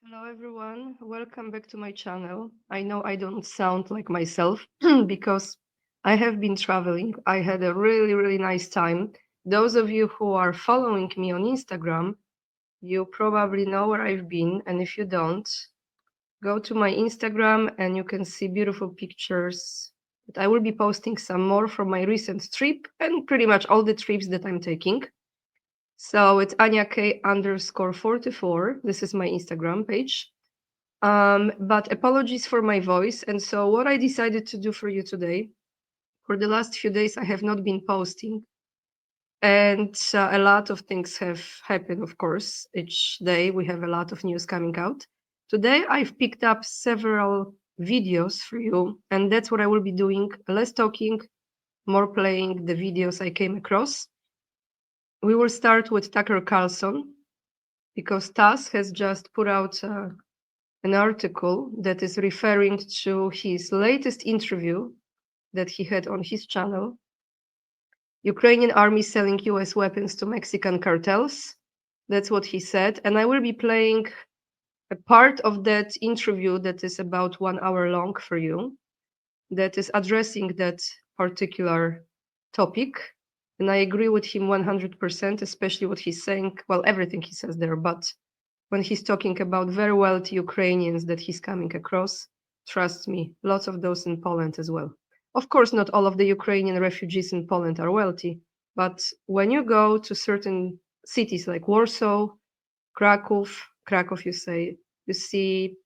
Hello everyone, welcome back to my channel. I know I don't sound like myself because I have been traveling. I had a really nice time. Those of you who are following me on Instagram, you probably know where I've been, and if you don't, go to my Instagram and you can see beautiful pictures. But I will be posting some more from my recent trip and pretty much all the trips that I'm taking. So it's Anya K _44. This is my Instagram page. But apologies for my voice. And so what I decided to do for you today, for the last few days, I have not been posting. And a lot of things have happened, of course. Each day we have a lot of news coming out. Today I've picked up several videos for you, and that's what I will be doing. Less talking, more playing the videos I came across. We will start with Tucker Carlson, because TASS has just put out an article that is referring to his latest interview that he had on his channel. Ukrainian army selling US weapons to Mexican cartels. That's what he said. And I will be playing a part of that interview that is about 1 hour long for you, that is addressing that particular topic. And I agree with him 100%, especially what he's saying. Well, everything he says there, but when he's talking about very wealthy Ukrainians that he's coming across, trust me, lots of those in Poland as well. Of course, not all of the Ukrainian refugees in Poland are wealthy, but when you go to certain cities like Warsaw, Krakow, you say, you see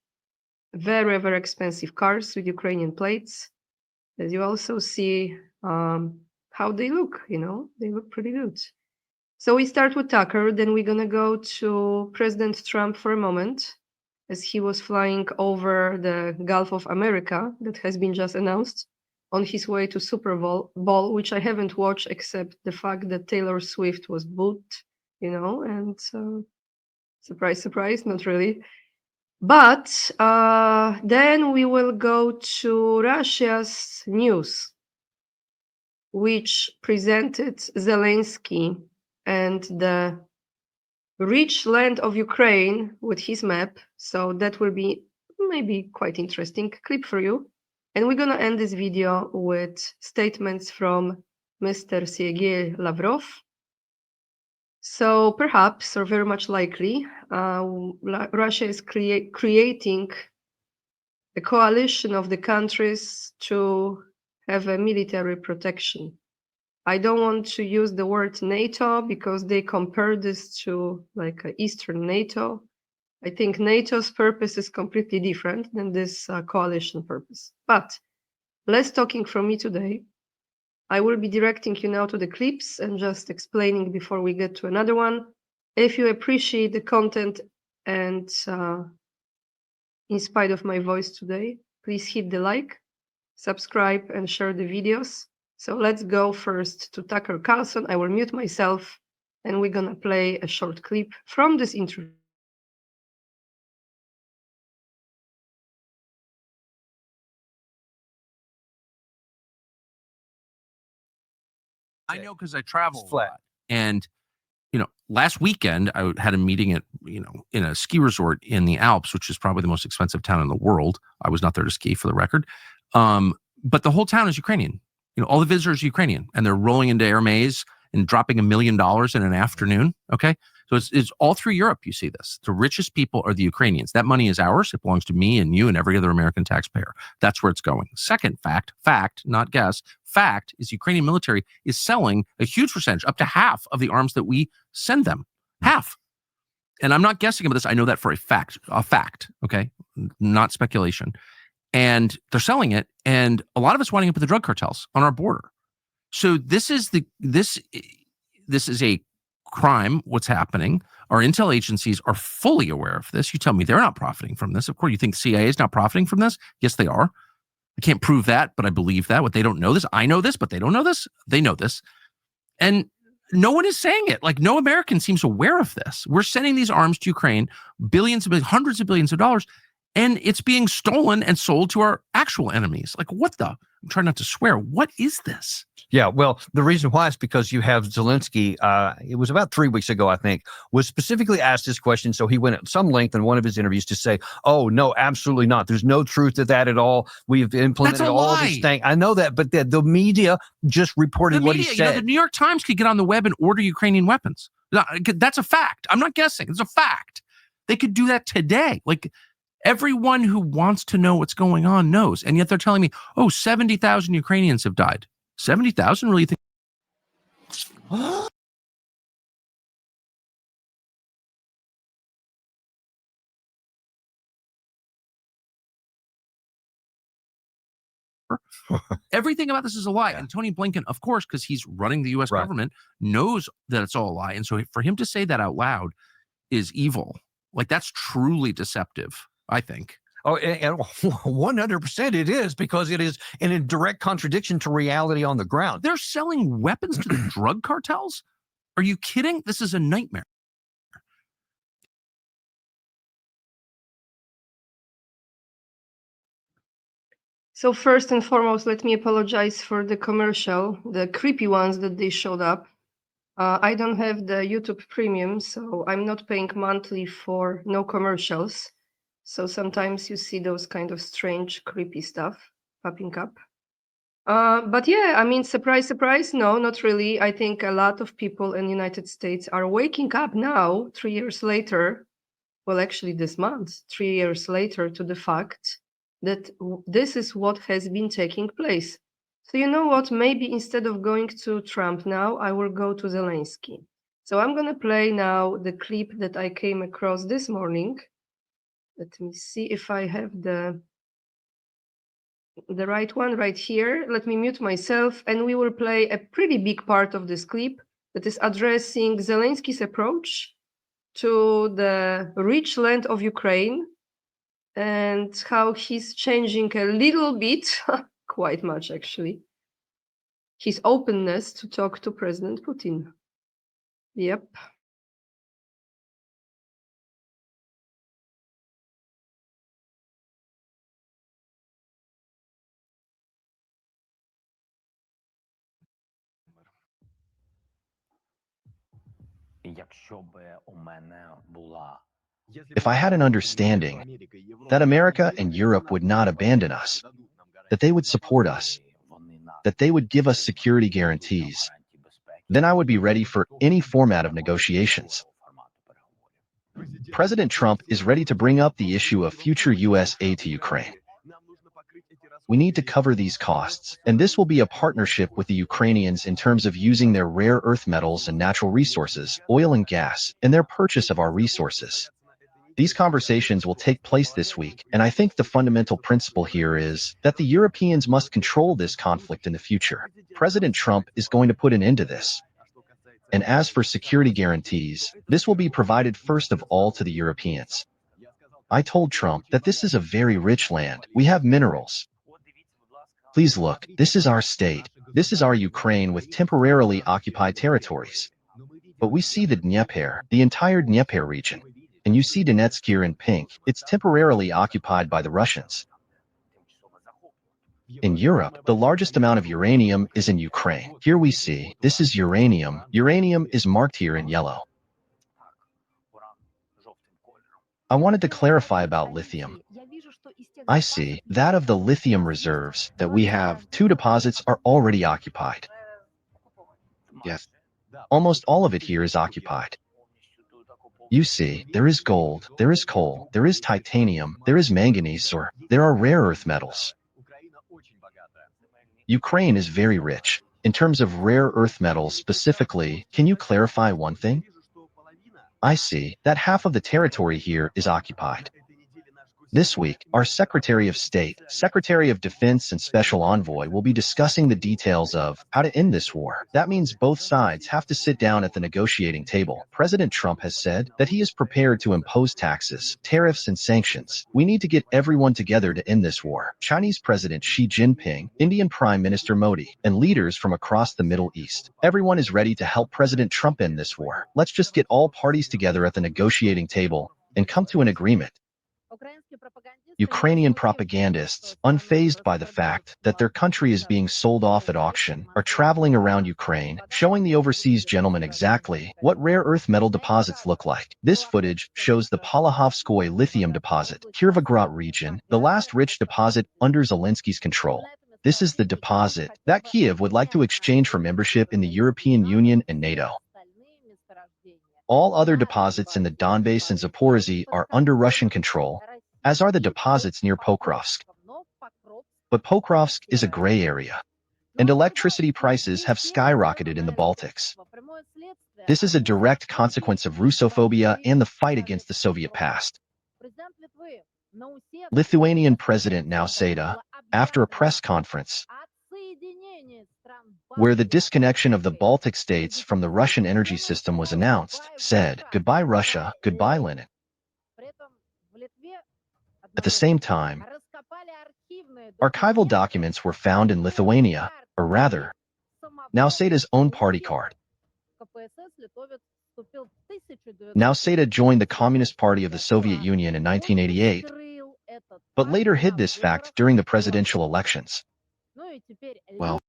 very expensive cars with Ukrainian plates. As you also see how they look, they look pretty good. So we start with Tucker, then we're going to go to President Trump for a moment, as he was flying over the Gulf of America that has been just announced on his way to Super Bowl, which I haven't watched except the fact that Taylor Swift was booked, and surprise, not really. But then we will go to Russia's news, which presented Zelenskyy and the rich land of Ukraine with his map. So that will be maybe quite interesting clip for you. And we're going to end this video with statements from Mr. Sergei Lavrov. So perhaps, or very much likely, Russia is creating a coalition of the countries to have a military protection. I don't want to use the word NATO because they compare this to like Eastern NATO. I think NATO's purpose is completely different than this coalition purpose. But less talking from me today. I will be directing you now to the clips and just explaining before we get to another one. If you appreciate the content and in spite of my voice today, please hit the like, subscribe, and share the videos. So let's go first to Tucker Carlson. I will mute myself and we're going to play a short clip from this interview. I know because I travel a lot. And, last weekend I had a meeting at, in a ski resort in the Alps, which is probably the most expensive town in the world. I was not there to ski, for the record. But the whole town is Ukrainian. All the visitors are Ukrainian, and they're rolling into Air Maze and dropping $1 million in an afternoon. Okay. So it's all through Europe. You see this. The richest people are the Ukrainians. That money is ours. It belongs to me and you and every other American taxpayer. That's where it's going. Second fact, not guess, fact is Ukrainian military is selling a huge percentage, up to half of the arms that we send them. Half. And I'm not guessing about this. I know that for a fact, okay? Not speculation. And they're selling it. And a lot of it's winding up with the drug cartels on our border. So this is a crime, what's happening. Our intel agencies are fully aware of this. You tell me they're not profiting from this. Of course, you think CIA is not profiting from this? Yes, they are. I can't prove that, but I believe that. What they don't know this, I know this, but they don't know this. They know this. And no one is saying it. Like, no American seems aware of this. We're sending these arms to Ukraine, hundreds of billions of dollars, and it's being stolen and sold to our actual enemies. Like, what the? I'm trying not to swear. What is this? Yeah, well, the reason why is because you have Zelensky, it was about 3 weeks ago, I think, was specifically asked this question. So he went at some length in one of his interviews to say, oh, no, absolutely not. There's no truth to that at all. We've implemented all of these things. I know that, but the media just reported what he said. The New York Times could get on the web and order Ukrainian weapons. That's a fact. I'm not guessing. It's a fact. They could do that today. Like, everyone who wants to know what's going on knows. And yet they're telling me, oh, 70,000 Ukrainians have died. 70,000? Really think? Everything about this is a lie. Yeah. And Tony Blinken, of course, because he's running the U.S. government, knows that it's all a lie. And so for him to say that out loud is evil. Like, that's truly deceptive, I think. Oh, and 100% it is, because it is in direct contradiction to reality on the ground. They're selling weapons to the drug cartels? Are you kidding? This is a nightmare. So first and foremost, let me apologize for the commercial, the creepy ones that they showed up. I don't have the YouTube Premium, so I'm not paying monthly for no commercials. So sometimes you see those kind of strange, creepy stuff popping up. But yeah, I mean, surprise, surprise. No, not really. I think a lot of people in the United States are waking up now, 3 years later. Well, actually this month, 3 years later, to the fact that this is what has been taking place. So you know what? Maybe instead of going to Trump now, I will go to Zelensky. So I'm going to play now the clip that I came across this morning. Let me see if I have the right one right here. Let me mute myself, and we will play a pretty big part of this clip that is addressing Zelensky's approach to the rich land of Ukraine and how he's changing a little bit, quite much actually, his openness to talk to President Putin. Yep. If I had an understanding that America and Europe would not abandon us, that they would support us, that they would give us security guarantees, then I would be ready for any format of negotiations. President Trump is ready to bring up the issue of future U.S. aid to Ukraine. We need to cover these costs, and this will be a partnership with the Ukrainians in terms of using their rare earth metals and natural resources, oil and gas, and their purchase of our resources. These conversations will take place this week, and I think the fundamental principle here is that the Europeans must control this conflict in the future. President Trump is going to put an end to this. And as for security guarantees, this will be provided first of all to the Europeans. I told Trump that this is a very rich land. We have minerals. Please look, this is our state. This is our Ukraine with temporarily occupied territories. But we see the Dnieper, the entire Dnieper region. And you see Donetsk here in pink. It's temporarily occupied by the Russians. In Europe, the largest amount of uranium is in Ukraine. Here we see, this is uranium. Uranium is marked here in yellow. I wanted to clarify about lithium. I see that of the lithium reserves that we have, 2 deposits are already occupied. Yes, almost all of it here is occupied. You see, there is gold, there is coal, there is titanium, there is manganese, or there are rare earth metals. Ukraine is very rich. In terms of rare earth metals specifically, can you clarify one thing? I see that half of the territory here is occupied. This week, our Secretary of State, Secretary of Defense and Special Envoy will be discussing the details of how to end this war. That means both sides have to sit down at the negotiating table. President Trump has said that he is prepared to impose taxes, tariffs, and sanctions. We need to get everyone together to end this war. Chinese President Xi Jinping, Indian Prime Minister Modi, and leaders from across the Middle East. Everyone is ready to help President Trump end this war. Let's just get all parties together at the negotiating table and come to an agreement. Ukrainian propagandists, unfazed by the fact that their country is being sold off at auction, are traveling around Ukraine, showing the overseas gentlemen exactly what rare earth metal deposits look like. This footage shows the Palahovskoye lithium deposit, Kировgrad region, the last rich deposit under Zelensky's control. This is the deposit that Kiev would like to exchange for membership in the European Union and NATO. All other deposits in the Donbass and Zaporizhzhia are under Russian control, as are the deposits near Pokrovsk. But Pokrovsk is a gray area, and electricity prices have skyrocketed in the Baltics. This is a direct consequence of Russophobia and the fight against the Soviet past. Lithuanian President Nausėda, after a press conference, where the disconnection of the Baltic states from the Russian energy system was announced, said, "Goodbye Russia, goodbye Lenin." At the same time, archival documents were found in Lithuania, or rather, Nausėda's own party card. Nausėda joined the Communist Party of the Soviet Union in 1988, but later hid this fact during the presidential elections. Well,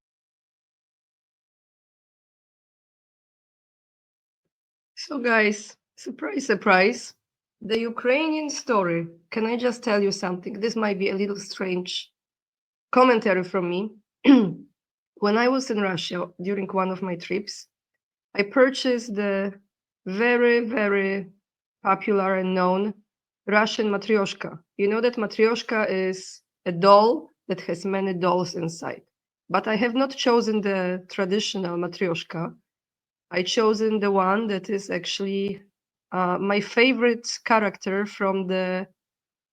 So guys, surprise, surprise, the Ukrainian story. Can I just tell you something? This might be a little strange commentary from me. When I was in Russia during one of my trips, I purchased the very, very popular and known Russian matryoshka. You know that matryoshka is a doll that has many dolls inside. But I have not chosen the traditional matryoshka. I chosen the one that is actually my favorite character from the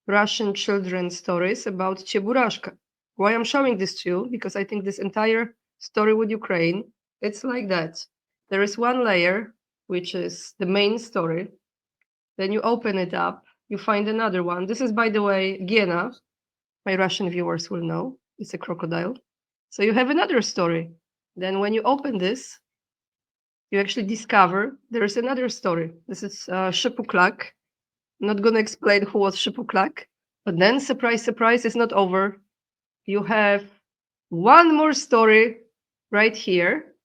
Russian children's stories about Cheburashka. Why I'm showing this to you? Because I think this entire story with Ukraine, it's like that. There is one layer, which is the main story. Then you open it up, you find another one. This is, by the way, Giena. My Russian viewers will know. It's a crocodile. So you have another story. Then when you open this, you actually discover there is another story. This is Szypuklak. I'm not going to explain who was Szypuklak. But then, surprise, surprise, it's not over. You have one more story right here.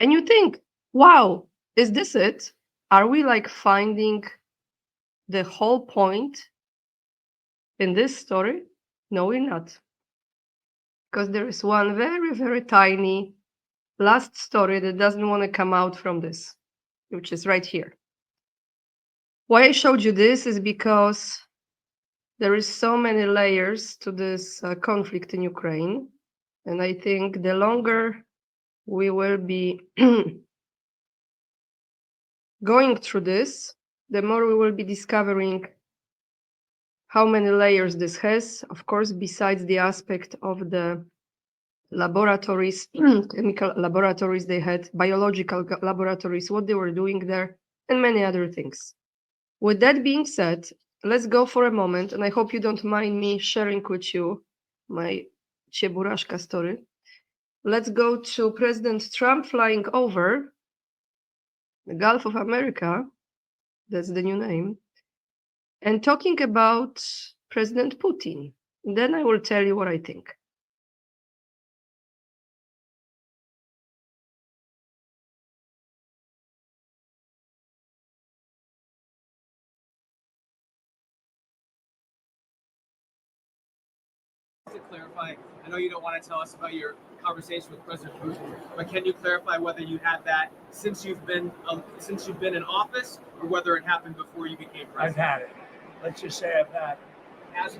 And you think, wow, is this it? Are we like finding the whole point in this story? No, we're not. Because there is one very, very tiny last story that doesn't want to come out from this, which is right here. Why I showed you this is because there is so many layers to this conflict in Ukraine. And I think the longer we will be going through this, the more we will be discovering how many layers this has. Of course, besides the aspect of the laboratories, chemical laboratories they had, biological laboratories, what they were doing there, and many other things. With that being said, let's go for a moment, and I hope you don't mind me sharing with you my Cheburashka story. Let's go to President Trump flying over the Gulf of America, that's the new name, and talking about President Putin. Then I will tell you what I think. To clarify, I know you don't want to tell us about your conversation with President Putin, but can you clarify whether you had that since you've been in office, or whether it happened before you became president? I've had it. Let's just say I've had it.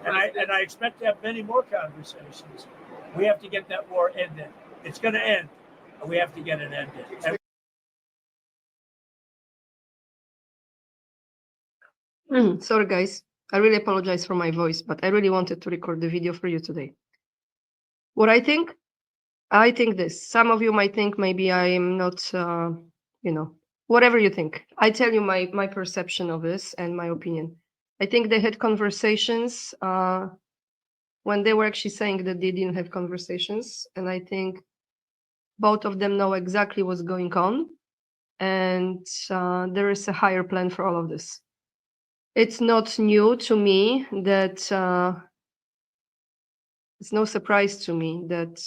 And I expect to have many more conversations. We have to get that war ended. It's going to end, and we have to get it ended. Sorry, guys. I really apologize for my voice, but I really wanted to record the video for you today. What I think this. Some of you might think maybe I am not, whatever you think. I tell you my perception of this and my opinion. I think they had conversations when they were actually saying that they didn't have conversations. And I think both of them know exactly what's going on. And there is a higher plan for all of this. It's not new to me that it's no surprise to me that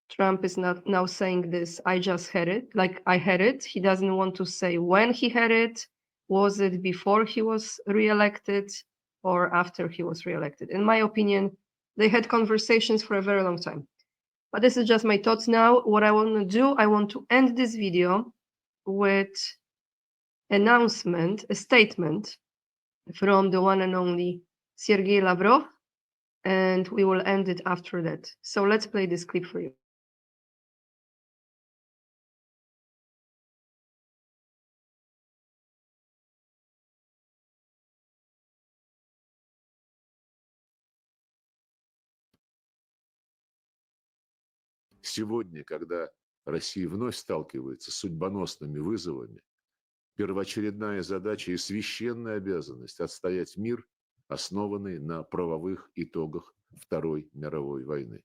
Trump is not now saying this. I just had it, like I had it. He doesn't want to say when he had it. Was it before he was reelected or after he was reelected? In my opinion, they had conversations for a very long time. But this is just my thoughts now. What I want to do, I want to end this video with announcement, a statement from the one and only Sergei Lavrov, and we will end it after that. So let's play this clip for you. Сегодня, когда Россия вновь сталкивается с судьбоносными вызовами, первоочередная задача и священная обязанность отстоять мир, основанный на правовых итогах Второй мировой войны.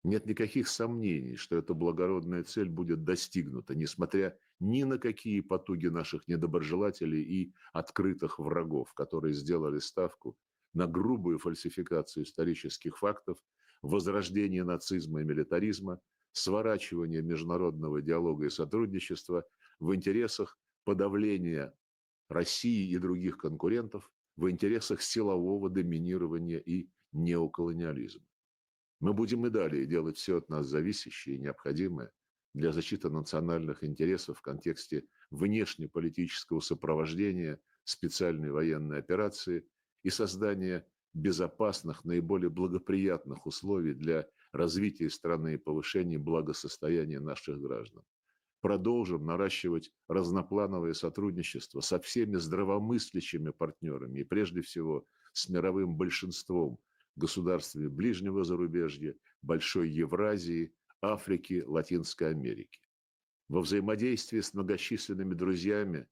Нет никаких сомнений, что эта благородная цель будет достигнута, несмотря ни на какие потуги наших недоброжелателей и открытых врагов, которые сделали ставку на грубую фальсификацию исторических фактов, возрождение нацизма и милитаризма, сворачивание международного диалога и сотрудничества в интересах подавления России и других конкурентов, в интересах силового доминирования и неоколониализма. Мы будем и далее делать все от нас зависящее и необходимое для защиты национальных интересов в контексте внешнеполитического сопровождения специальной военной операции и создания безопасных, наиболее благоприятных условий для развития страны и повышения благосостояния наших граждан. Продолжим наращивать разноплановое сотрудничество со всеми здравомыслящими партнерами и прежде всего с мировым большинством государствами ближнего зарубежья, Большой Евразии, Африки, Латинской Америки. Во взаимодействии с многочисленными друзьями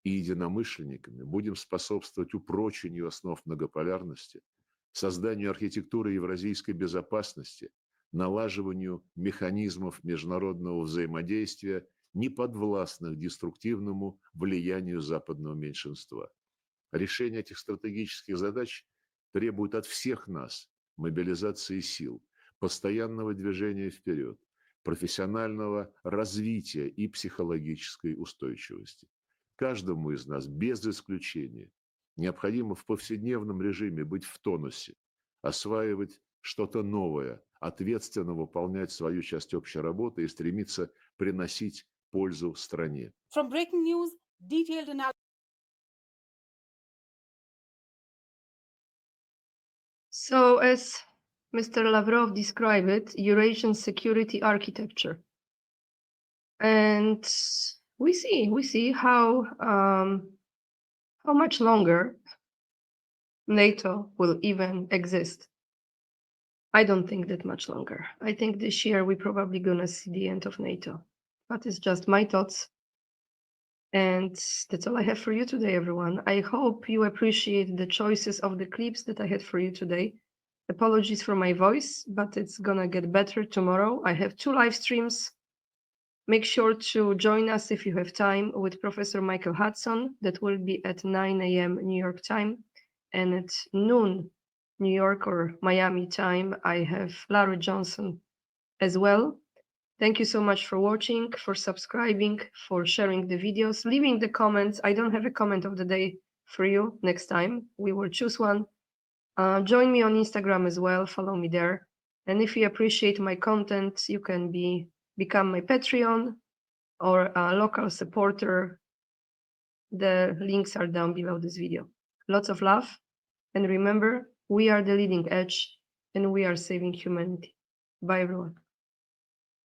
и единомышленниками будем способствовать упрочению основ многополярности, созданию архитектуры евразийской безопасности, налаживанию механизмов международного взаимодействия, неподвластных деструктивному влиянию западного меньшинства. Решение этих стратегических задач требует от всех нас мобилизации сил, постоянного движения вперед, профессионального развития и психологической устойчивости. Каждому из нас, без исключения, необходимо в повседневном режиме быть в тонусе, осваивать что-то новое, ответственно выполнять свою часть общей работы и стремиться приносить пользу стране. From breaking news, detailed analysis. So as Mr. Lavrov described it, Eurasian security architecture. And we see how much longer NATO will even exist. I don't think that much longer. I think this year we're probably gonna see the end of NATO, but it's just my thoughts. And that's all I have for you today, everyone. I hope you appreciate the choices of the clips that I had for you today. Apologies for my voice, but it's gonna get better tomorrow. I have 2 live streams. Make sure to join us if you have time with Professor Michael Hudson. That will be at 9 a.m. New York time. And at noon, New York or Miami time, I have Larry Johnson as well. Thank you so much for watching, for subscribing, for sharing the videos, leaving the comments. I don't have a comment of the day for you next time. We will choose one. Join me on Instagram as well. Follow me there. And if you appreciate my content, you can become my Patreon or a local supporter. The links are down below this video. Lots of love. And remember, we are the leading edge and we are saving humanity. Bye, everyone.